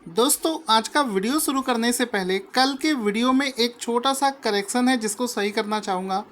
दोस्तों आज का वीडियो शुरू करने से पहले कल के वीडियो में एक छोटा सा करेक्शन है जिसको सही करना चाहूँगा।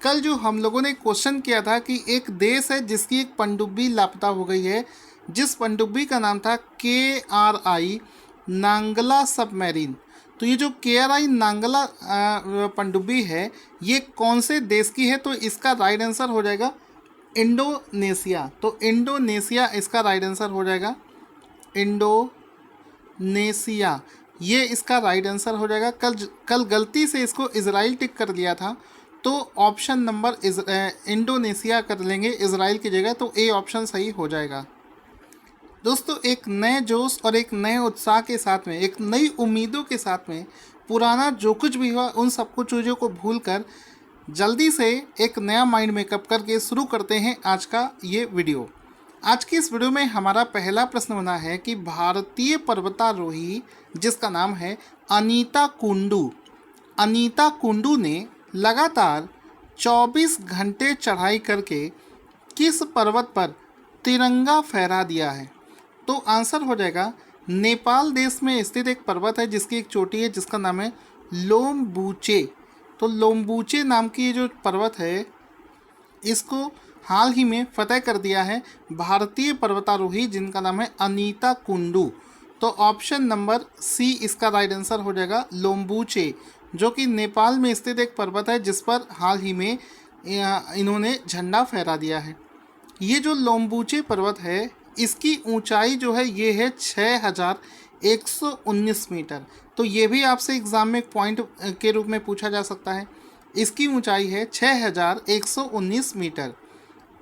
कल जो हम लोगों ने क्वेश्चन किया था कि एक देश है जिसकी एक पनडुब्बी लापता हो गई है, जिस पनडुब्बी का नाम था KRI नांगला सबमरीन। तो ये जो KRI नांगला पनडुब्बी है ये कौन से देश की है? तो इसका राइट आंसर हो जाएगा इंडोनेशिया। तो इंडोनेशिया इसका राइट आंसर हो जाएगा, इंडोनेशिया ये इसका राइट आंसर हो जाएगा। कल गलती से इसको इजराइल टिक कर दिया था, तो ऑप्शन नंबर इंडोनेशिया कर लेंगे इजराइल की जगह, तो ए ऑप्शन सही हो जाएगा। दोस्तों एक नए जोश और एक नए उत्साह के साथ में, एक नई उम्मीदों के साथ में, पुराना जो कुछ भी हुआ उन सब कुछ चीज़ों को भूलकर जल्दी से एक नया माइंड मेकअप करके शुरू करते हैं आज का ये वीडियो। आज की इस वीडियो में हमारा पहला प्रश्न बना है कि भारतीय पर्वतारोही जिसका नाम है अनीता कुंडू ने लगातार 24 घंटे चढ़ाई करके किस पर्वत पर तिरंगा फहरा दिया है? तो आंसर हो जाएगा नेपाल देश में स्थित एक पर्वत है जिसकी एक चोटी है जिसका नाम है लोम्बुचे। तो लोम्बुचे नाम की ये जो पर्वत है इसको हाल ही में फतेह कर दिया है भारतीय पर्वतारोही जिनका नाम है अनीता कुंडू। तो ऑप्शन नंबर सी इसका राइट आंसर हो जाएगा लोम्बुचे, जो कि नेपाल में स्थित एक पर्वत है जिस पर हाल ही में इन्होंने झंडा फहरा दिया है। ये जो लोम्बुचे पर्वत है इसकी ऊंचाई जो है ये है 6119 मीटर। तो ये भी आपसे एग्ज़ाम में एक पॉइंट के रूप में पूछा जा सकता है। इसकी ऊंचाई है 6119 मीटर।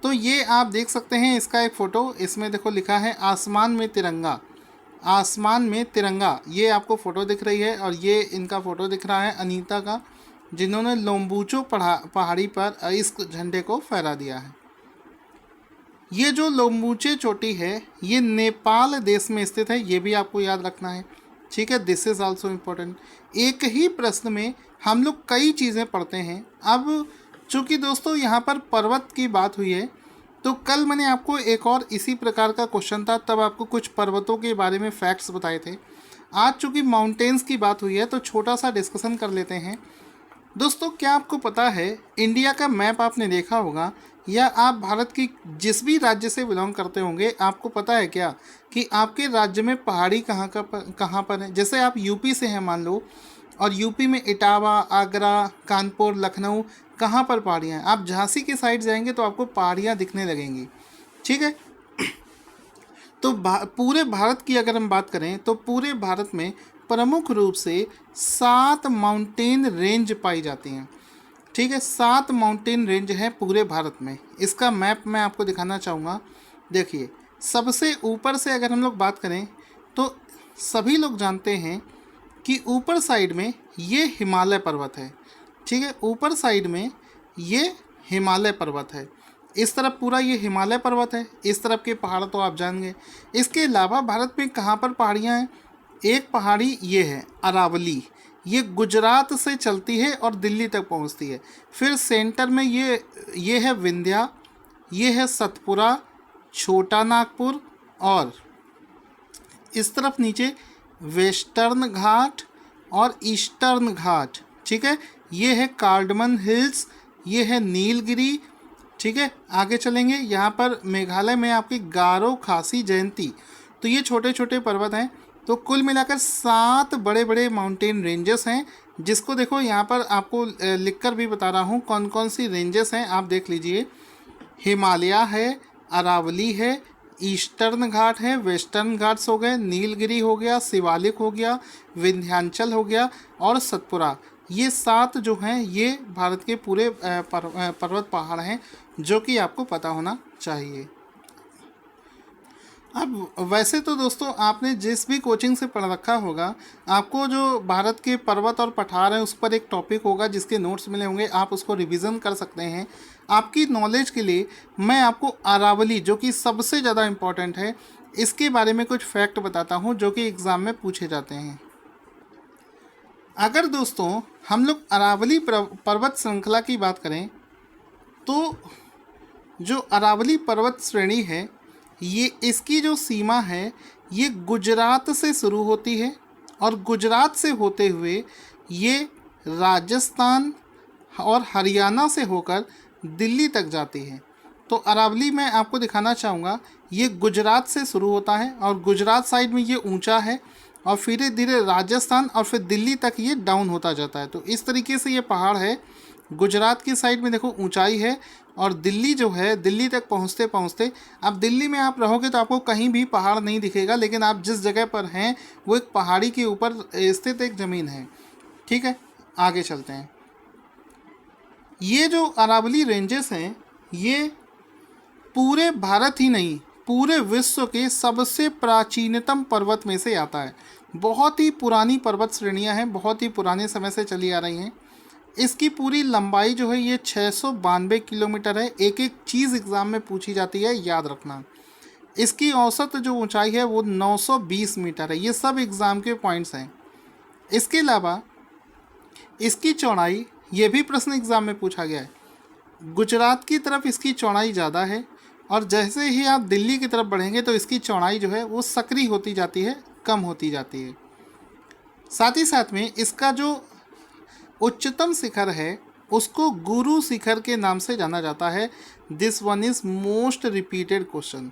तो ये आप देख सकते हैं इसका एक फ़ोटो, इसमें देखो लिखा है आसमान में तिरंगा, आसमान में तिरंगा, ये आपको फ़ोटो दिख रही है। और ये इनका फ़ोटो दिख रहा है अनीता का, जिन्होंने लोम्बुचो पहाड़ी पर इस झंडे को फहरा दिया है। ये जो लोम्बुचे चोटी है ये नेपाल देश में स्थित है, ये भी आपको याद रखना है, ठीक है। This is also important. एक ही प्रश्न में हम लोग कई चीज़ें पढ़ते हैं। अब चूँकि दोस्तों यहाँ पर पर्वत की बात हुई है, तो कल मैंने आपको एक और इसी प्रकार का क्वेश्चन था, तब आपको कुछ पर्वतों के बारे में फैक्ट्स बताए थे। आज चूँकि माउंटेन्स की बात हुई है तो छोटा सा डिस्कशन कर लेते हैं। दोस्तों क्या आपको पता है इंडिया का मैप आपने देखा होगा, या आप भारत की जिस भी राज्य से बिलोंग करते होंगे आपको पता है क्या कि आपके राज्य में पहाड़ी कहाँ पर है? जैसे आप यूपी से हैं मान लो, और यूपी में इटावा, आगरा, कानपुर, लखनऊ, कहाँ पर पहाड़ियाँ हैं? आप झांसी के साइड जाएंगे तो आपको पहाड़ियाँ दिखने लगेंगी, ठीक है। तो पूरे भारत की अगर हम बात करें तो पूरे भारत में प्रमुख रूप से 7 माउंटेन रेंज पाई जाती हैं, ठीक है। 7 माउंटेन रेंज हैं पूरे भारत में। इसका मैप मैं आपको दिखाना चाहूँगा। देखिए सबसे ऊपर से अगर हम लोग बात करें तो सभी लोग जानते हैं कि ऊपर साइड में ये हिमालय पर्वत है, ठीक है। ऊपर साइड में ये हिमालय पर्वत है, इस तरफ पूरा ये हिमालय पर्वत है, इस तरफ के पहाड़ तो आप जानेंगे। इसके अलावा भारत में कहाँ पर पहाड़ियाँ हैं? एक पहाड़ी ये है अरावली, ये गुजरात से चलती है और दिल्ली तक पहुंचती है। फिर सेंटर में ये है विंध्या, ये है सतपुरा, छोटा नागपुर, और इस तरफ नीचे वेस्टर्न घाट और ईस्टर्न घाट, ठीक है। ये है कार्डमन हिल्स, ये है नीलगिरी, ठीक है। आगे चलेंगे यहाँ पर मेघालय में आपकी गारो खासी जयंती। तो ये छोटे छोटे पर्वत हैं। तो कुल मिलाकर 7 बड़े बड़े माउंटेन रेंजेस हैं, जिसको देखो यहाँ पर आपको लिखकर भी बता रहा हूँ कौन कौन सी रेंजेस हैं, आप देख लीजिए। हिमालय है, अरावली है, ईस्टर्न घाट है, वेस्टर्न घाट्स हो गए, नीलगिरी हो गया, शिवालिक हो गया, विंध्याचल हो गया और सतपुरा। ये 7 जो हैं ये भारत के पूरे पर्वत पहाड़ हैं, जो कि आपको पता होना चाहिए। अब वैसे तो दोस्तों आपने जिस भी कोचिंग से पढ़ रखा होगा, आपको जो भारत के पर्वत और पठार हैं उस पर एक टॉपिक होगा जिसके नोट्स मिले होंगे, आप उसको रिवीजन कर सकते हैं। आपकी नॉलेज के लिए मैं आपको अरावली, जो कि सबसे ज़्यादा इम्पॉर्टेंट है, इसके बारे में कुछ फैक्ट बताता हूँ जो कि एग्ज़ाम में पूछे जाते हैं। अगर दोस्तों हम लोग अरावली पर्वत श्रृंखला की बात करें तो जो अरावली पर्वत श्रेणी है ये इसकी जो सीमा है ये गुजरात से शुरू होती है और गुजरात से होते हुए ये राजस्थान और हरियाणा से होकर दिल्ली तक जाती है। तो अरावली मैं आपको दिखाना चाहूँगा, ये गुजरात से शुरू होता है और गुजरात साइड में ये ऊंचा है और फिर धीरे धीरे राजस्थान और फिर दिल्ली तक ये डाउन होता जाता है। तो इस तरीके से ये पहाड़ है, गुजरात की साइड में देखो ऊंचाई है और दिल्ली जो है, दिल्ली तक पहुंचते पहुंचते, अब दिल्ली में आप रहोगे तो आपको कहीं भी पहाड़ नहीं दिखेगा, लेकिन आप जिस जगह पर हैं वो एक पहाड़ी के ऊपर स्थित एक ज़मीन है। ठीक है, आगे चलते हैं। ये जो अरावली रेंजेस हैं ये पूरे भारत ही नहीं, पूरे विश्व के सबसे प्राचीनतम पर्वत में से आता है। बहुत ही पुरानी पर्वत श्रेणियां हैं, बहुत ही पुराने समय से चली आ रही हैं। इसकी पूरी लंबाई जो है ये 692 किलोमीटर है। एक एक चीज़ एग्ज़ाम में पूछी जाती है, याद रखना। इसकी औसत जो ऊंचाई है वो 920 मीटर है। ये सब एग्ज़ाम के पॉइंट्स हैं। इसके अलावा इसकी चौड़ाई, ये भी प्रश्न एग्ज़ाम में पूछा गया है, गुजरात की तरफ इसकी चौड़ाई ज़्यादा है और जैसे ही आप दिल्ली की तरफ बढ़ेंगे तो इसकी चौड़ाई जो है वो सक्रिय होती जाती है, कम होती जाती है। साथ ही साथ में इसका जो उच्चतम शिखर है उसको गुरु शिखर के नाम से जाना जाता है। This one is most repeated question.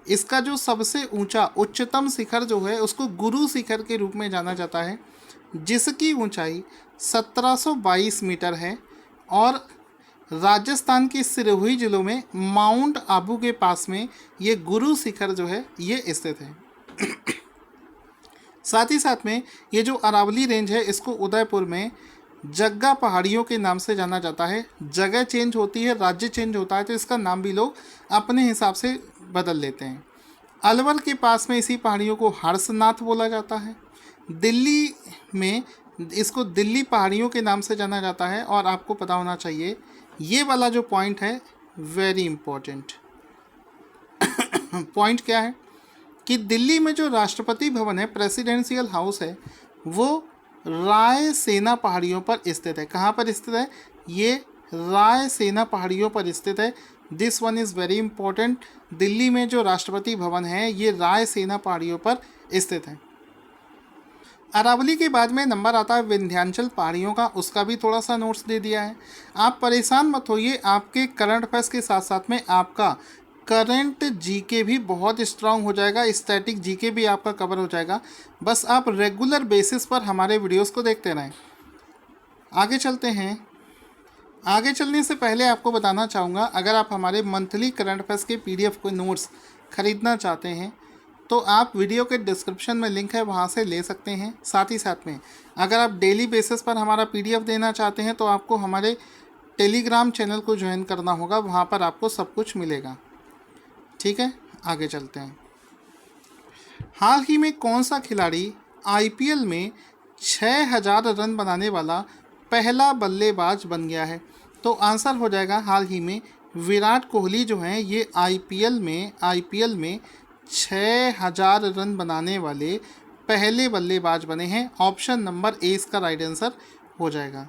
इसका जो सबसे ऊंचा उच्चतम शिखर जो है उसको गुरु शिखर के रूप में जाना जाता है, जिसकी ऊंचाई 1722 मीटर है और राजस्थान के सिरोही जिलों में माउंट आबू के पास में ये गुरु शिखर जो है ये स्थित है। साथ ही साथ में ये जो अरावली रेंज है इसको उदयपुर में जग्गा पहाड़ियों के नाम से जाना जाता है। जगह चेंज होती है, राज्य चेंज होता है, तो इसका नाम भी लोग अपने हिसाब से बदल लेते हैं। अलवर के पास में इसी पहाड़ियों को हर्षनाथ बोला जाता है। दिल्ली में इसको दिल्ली पहाड़ियों के नाम से जाना जाता है। और आपको पता होना चाहिए ये वाला जो पॉइंट है वेरी इम्पोर्टेंट पॉइंट क्या है कि दिल्ली में जो राष्ट्रपति भवन है, प्रेसिडेंशियल हाउस है, वो रायसेना पहाड़ियों पर स्थित है। कहाँ पर स्थित है? ये रायसेना पहाड़ियों पर स्थित है। This one is very important. Delhi में जो राष्ट्रपति भवन है ये रायसेना पहाड़ियों पर स्थित है। अरावली के बाद में नंबर आता है विंध्याचल पहाड़ियों का, उसका भी थोड़ा सा नोट्स दे दिया है। आप परेशान मत होइए, आपके करंट अफेयर्स के साथ साथ में आपका करंट जीके भी बहुत स्ट्रांग हो जाएगा, स्टैटिक जीके भी आपका कवर हो जाएगा। बस आप रेगुलर बेसिस पर हमारे वीडियोस को देखते रहें। आगे चलते हैं। आगे चलने से पहले आपको बताना चाहूँगा, अगर आप हमारे मंथली करंट अफेयर्स के पीडीएफ को नोट्स खरीदना चाहते हैं तो आप वीडियो के डिस्क्रिप्शन में लिंक है, वहाँ से ले सकते हैं। साथ ही साथ में अगर आप डेली बेसिस पर हमारा पीडीएफ देना चाहते हैं तो आपको हमारे टेलीग्राम चैनल को ज्वाइन करना होगा, वहाँ पर आपको सब कुछ मिलेगा। ठीक है, आगे चलते हैं। हाल ही में कौन सा खिलाड़ी आईपीएल में 6000 रन बनाने वाला पहला बल्लेबाज बन गया है? तो आंसर हो जाएगा हाल ही में विराट कोहली जो हैं ये आईपीएल में 6000 रन बनाने वाले पहले बल्लेबाज बने हैं। ऑप्शन नंबर ए इसका राइट आंसर हो जाएगा।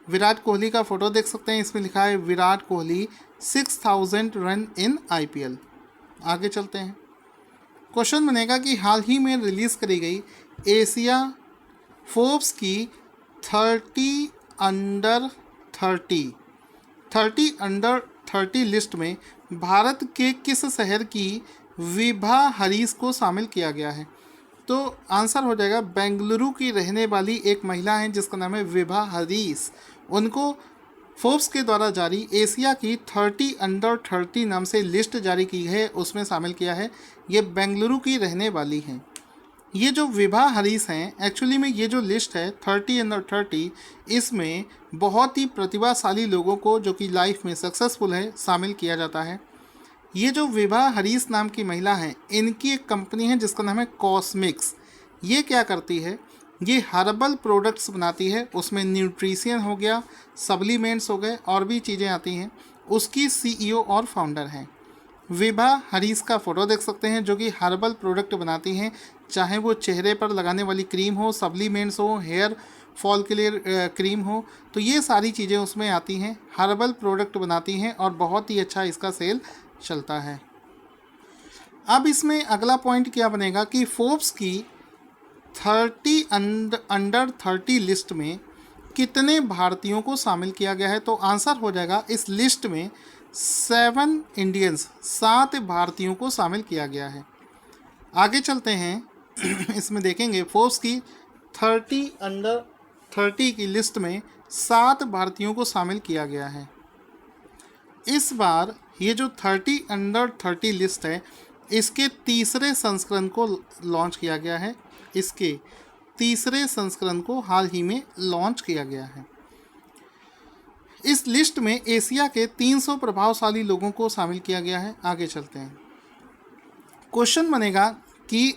विराट कोहली का फोटो देख सकते हैं, इसमें लिखा है Virat Kohli 6000 run in IPL. आगे चलते हैं। क्वेश्चन बनेगा कि हाल ही में रिलीज़ करी गई एशिया फोर्ब्स की 30 अंडर 30 लिस्ट में भारत के किस शहर की विभा हरीश को शामिल किया गया है? तो आंसर हो जाएगा बेंगलुरु की रहने वाली एक महिला हैं जिसका नाम है विभा हरीश। उनको फोर्ब्स के द्वारा जारी एशिया की 30 अंडर 30 नाम से लिस्ट जारी की है, उसमें शामिल किया है। ये बेंगलुरु की रहने वाली हैं। ये जो विभा हरीश हैं, एक्चुअली में ये जो लिस्ट है 30 अंडर 30, इसमें बहुत ही प्रतिभाशाली लोगों को जो कि लाइफ में सक्सेसफुल है शामिल किया जाता है। ये जो विभा हरीश नाम की महिला हैं, इनकी एक कंपनी है जिसका नाम है कॉस्मिक्स। ये क्या करती है? ये हर्बल प्रोडक्ट्स बनाती है, उसमें न्यूट्रिशन हो गया, सप्लीमेंट्स हो गए और भी चीज़ें आती हैं। उसकी सीईओ और फाउंडर हैं। विभा हरीश का फ़ोटो देख सकते हैं जो कि हर्बल प्रोडक्ट बनाती हैं, चाहे वो चेहरे पर लगाने वाली क्रीम हो, सप्लीमेंट्स हो, हेयर फॉल के लिए क्रीम हो, तो ये सारी चीज़ें उसमें आती हैं। हर्बल प्रोडक्ट बनाती हैं और बहुत ही अच्छा इसका सेल चलता है। अब इसमें अगला पॉइंट क्या बनेगा कि फोर्ब्स की 30 अंडर 30 लिस्ट में कितने भारतीयों को शामिल किया गया है। तो आंसर हो जाएगा इस लिस्ट में 7 इंडियंस, 7 भारतीयों को शामिल किया गया है। आगे चलते हैं इसमें देखेंगे फोर्ब्स की 30 अंडर 30 की लिस्ट में 7 भारतीयों को शामिल किया गया है। इस बार ये जो 30 अंडर 30 लिस्ट है, इसके तीसरे संस्करण को लॉन्च किया गया है। इसके तीसरे संस्करण को हाल ही में लॉन्च किया गया है। इस लिस्ट में एशिया के 300 प्रभावशाली लोगों को शामिल किया गया है। आगे चलते हैं। क्वेश्चन बनेगा कि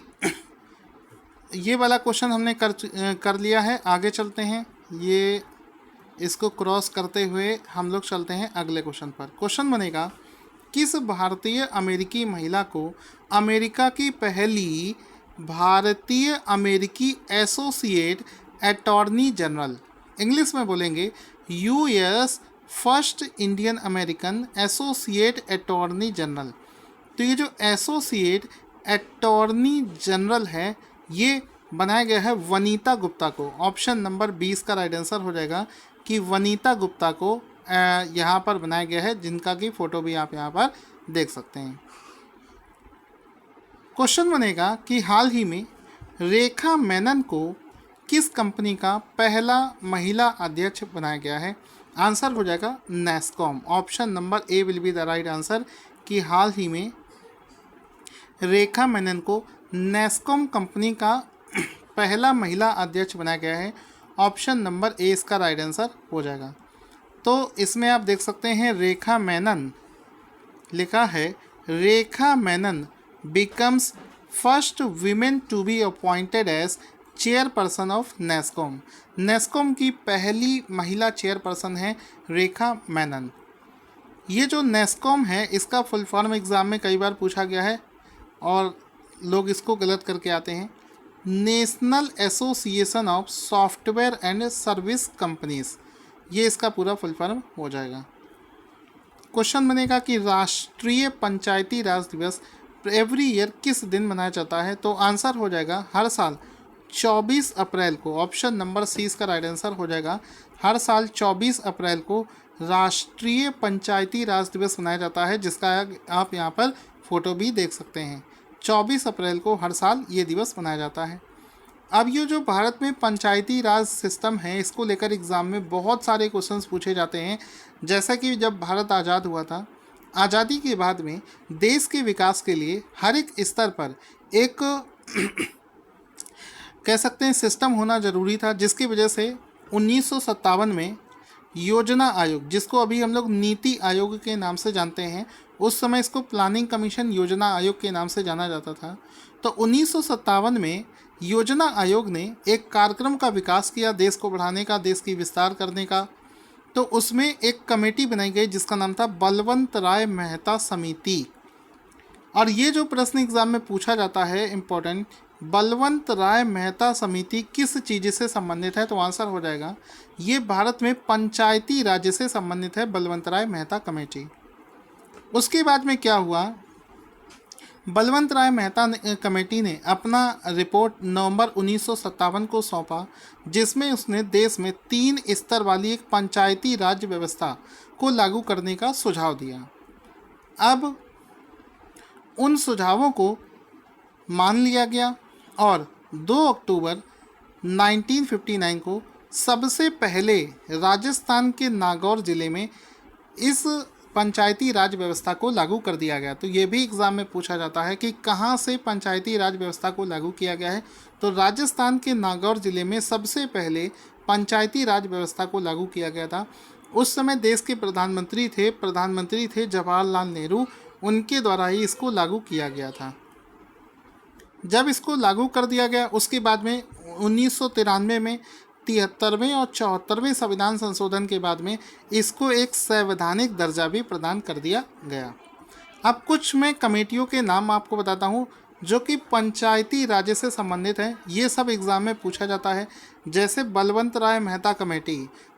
ये वाला क्वेश्चन हमने कर लिया है। आगे चलते हैं। ये इसको क्रॉस करते हुए हम लोग चलते हैं अगले क्वेश्चन पर। क्वेश्चन बनेगा किस भारतीय अमेरिकी महिला को अमेरिका की पहली भारतीय अमेरिकी एसोसिएट अटॉर्नी जनरल, इंग्लिश में बोलेंगे US first Indian American associate attorney general. तो ये जो एसोसिएट अटॉर्नी जनरल है, ये बनाया गया है वनीता गुप्ता को। ऑप्शन नंबर 20 का राइट आंसर हो जाएगा कि वनीता गुप्ता को यहाँ पर बनाया गया है, जिनका की फ़ोटो भी आप यहाँ पर देख सकते हैं। क्वेश्चन बनेगा कि हाल ही में रेखा मेनन को किस कंपनी का पहला महिला अध्यक्ष बनाया गया है। आंसर हो जाएगा NASSCOM. Option number A will be the right answer कि हाल ही में रेखा मेनन को नेस्कॉम कंपनी का पहला महिला अध्यक्ष बनाया गया है। ऑप्शन नंबर ए इसका राइट आंसर हो जाएगा। तो इसमें आप देख सकते हैं रेखा मेनन लिखा है, Rekha Menon becomes first women to be appointed as chairperson of NASSCOM. NASSCOM की पहली महिला चेयरपर्सन है रेखा मेनन। ये जो नेस्कॉम है, इसका फुल फॉर्म एग्ज़ाम में कई बार पूछा गया है और लोग इसको गलत करके आते हैं। National association of software and service companies, ये इसका पूरा फुल फॉर्म हो जाएगा। क्वेश्चन बनेगा कि राष्ट्रीय पंचायती राज दिवस एवरी ईयर किस दिन मनाया जाता है। तो आंसर हो जाएगा हर साल 24 अप्रैल को। ऑप्शन नंबर सी इसका राइट आंसर हो जाएगा। हर साल 24 अप्रैल को राष्ट्रीय पंचायती राज दिवस मनाया जाता है, जिसका आप यहाँ पर फोटो भी देख सकते हैं। 24 अप्रैल को हर साल ये दिवस मनाया जाता है। अब ये जो भारत में पंचायती राज सिस्टम है, इसको लेकर एग्ज़ाम में बहुत सारे क्वेश्चंस पूछे जाते हैं। जैसा कि जब भारत आज़ाद हुआ था, आज़ादी के बाद में देश के विकास के लिए हर एक स्तर पर एक कह सकते हैं सिस्टम होना ज़रूरी था, जिसकी वजह से 1957 में योजना आयोग, जिसको अभी हम लोग नीति आयोग के नाम से जानते हैं, उस समय इसको प्लानिंग कमीशन योजना आयोग के नाम से जाना जाता था। तो 1957 में योजना आयोग ने एक कार्यक्रम का विकास किया, देश को बढ़ाने का, देश की विस्तार करने का। तो उसमें एक कमेटी बनाई गई जिसका नाम था बलवंत राय मेहता समिति। और ये जो प्रश्न एग्जाम में पूछा जाता है इम्पोर्टेंट, बलवंत राय मेहता समिति किस चीज़ से संबंधित है। तो आंसर हो जाएगा ये भारत में पंचायती राज से संबंधित है, बलवंत राय मेहता कमेटी। उसके बाद में क्या हुआ, बलवंत राय मेहता कमेटी ने अपना रिपोर्ट नवंबर 1957 को सौंपा, जिसमें उसने देश में 3 स्तर वाली एक पंचायती राज व्यवस्था को लागू करने का सुझाव दिया। अब उन सुझावों को मान लिया गया और 2 अक्टूबर 1959 को सबसे पहले राजस्थान के नागौर ज़िले में इस पंचायती राज व्यवस्था को लागू कर दिया गया। तो ये भी एग्ज़ाम में पूछा जाता है कि कहाँ से पंचायती राज व्यवस्था को लागू किया गया है। तो राजस्थान के नागौर ज़िले में सबसे पहले पंचायती राज व्यवस्था को लागू किया गया था। उस समय देश के प्रधानमंत्री थे जवाहरलाल नेहरू, उनके द्वारा ही इसको लागू किया गया था। जब इसको लागू कर दिया गया, उसके बाद में 1993 में 73वें और 74वें संविधान संशोधन के बाद में इसको एक संवैधानिक दर्जा भी प्रदान कर दिया गया। अब कुछ मैं कमेटियों के नाम आपको बताता हूँ जो कि पंचायती राज से संबंधित है। ये सब एग्ज़ाम में पूछा जाता है। जैसे बलवंत राय मेहता कमेटी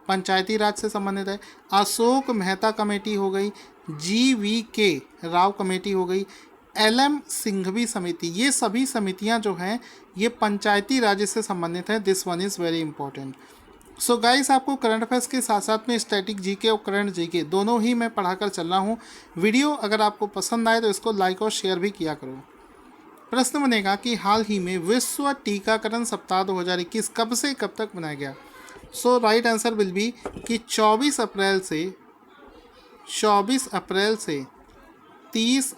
पंचायती राज से संबंधित है, अशोक मेहता कमेटी हो गई, GVK राव कमेटी हो गई, LM सिंघवी समिति, ये सभी समितियां जो हैं ये पंचायती राज से संबंधित हैं। This one is very important. So guys, आपको करंट अफेयर्स के साथ साथ में स्टैटिक जीके और करंट जीके दोनों ही मैं पढ़ाकर चल रहा हूँ। वीडियो अगर आपको पसंद आए तो इसको लाइक और शेयर भी किया करो। प्रश्न बनेगा कि हाल ही में विश्व टीकाकरण सप्ताह 2021 कब से कब तक मनाया गया। सो राइट आंसर विल बी कि 24 अप्रैल से 30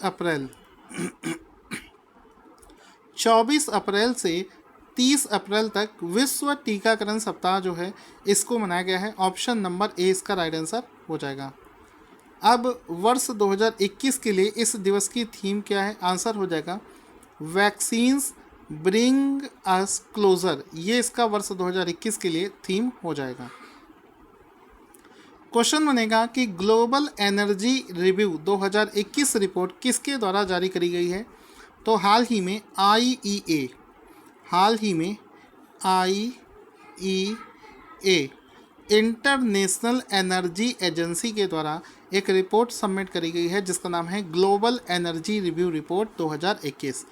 अप्रैल 24 अप्रैल से 30 अप्रैल तक विश्व टीकाकरण सप्ताह जो है इसको मनाया गया है। ऑप्शन नंबर ए इसका राइट आंसर हो जाएगा। अब वर्ष 2021 के लिए इस दिवस की थीम क्या है? आंसर हो जाएगा वैक्सीन्स ब्रिंग अस क्लोजर। ये इसका वर्ष 2021 के लिए थीम हो जाएगा। क्वेश्चन बनेगा कि ग्लोबल एनर्जी रिव्यू 2021 रिपोर्ट किसके द्वारा जारी करी गई है? तो हाल ही में IEA इंटरनेशनल एनर्जी एजेंसी के द्वारा एक रिपोर्ट सबमिट करी गई है जिसका नाम है global energy review report 2021।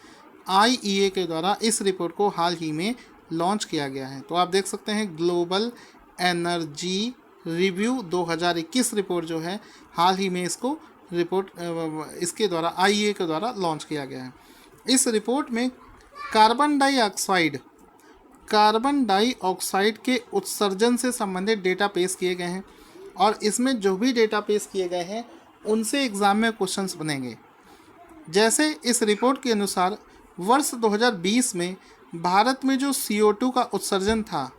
IEA के द्वारा इस रिपोर्ट को हाल ही में लॉन्च किया गया है। तो आप देख सकते हैं ग्लोबल एनर्जी रिव्यू 2021 रिपोर्ट जो है हाल ही में इसको इसके द्वारा IEA के द्वारा लॉन्च किया गया है। इस रिपोर्ट में कार्बन डाइऑक्साइड के उत्सर्जन से संबंधित डेटा पेश किए गए हैं और इसमें जो भी डेटा पेश किए गए हैं उनसे एग्ज़ाम में क्वेश्चंस बनेंगे। जैसे इस रिपोर्ट के अनुसार वर्ष 2020 में भारत में जो CO2 का उत्सर्जन था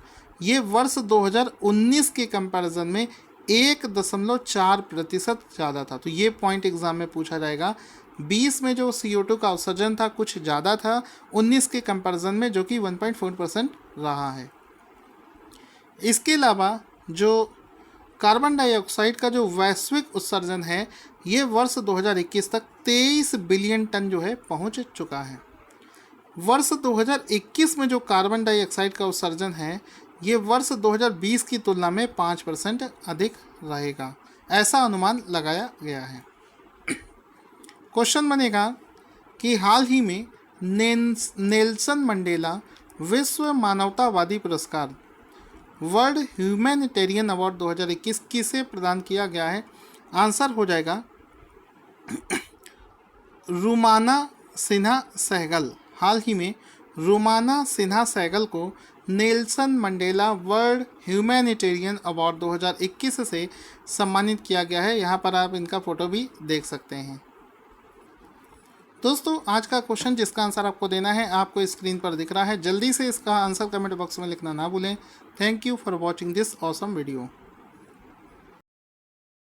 ये वर्ष 2019 के कंपैरिजन में 1.4% ज़्यादा था। तो ये पॉइंट एग्ज़ाम में पूछा जाएगा। 20 में जो CO2 का उत्सर्जन था कुछ ज़्यादा था 19 के कंपैरिजन में, जो कि 1.4% रहा है। इसके अलावा जो कार्बन डाइऑक्साइड का जो वैश्विक उत्सर्जन है ये वर्ष 2021 तक 23 बिलियन टन जो है पहुंच चुका है। वर्ष 2021 में जो कार्बन डाइऑक्साइड का उत्सर्जन है ये वर्ष 2020 की तुलना में 5% अधिक रहेगा, ऐसा अनुमान लगाया गया है। क्वेश्चन बनेगा कि हाल ही में नेल्सन मंडेला विश्व मानवतावादी पुरस्कार वर्ल्ड ह्यूमैनिटेरियन अवार्ड 2021 किसे प्रदान किया गया है? आंसर हो जाएगा रुमाना सिन्हा सहगल। हाल ही में रुमाना सिन्हा सहगल को Nelson Mandela world humanitarian award 2021 से सम्मानित किया गया है। यहाँ पर आप इनका फ़ोटो भी देख सकते हैं। दोस्तों, आज का क्वेश्चन जिसका आंसर आपको देना है आपको स्क्रीन पर दिख रहा है। जल्दी से इसका आंसर कमेंट बॉक्स में लिखना ना भूलें। Thank you for watching this awesome video.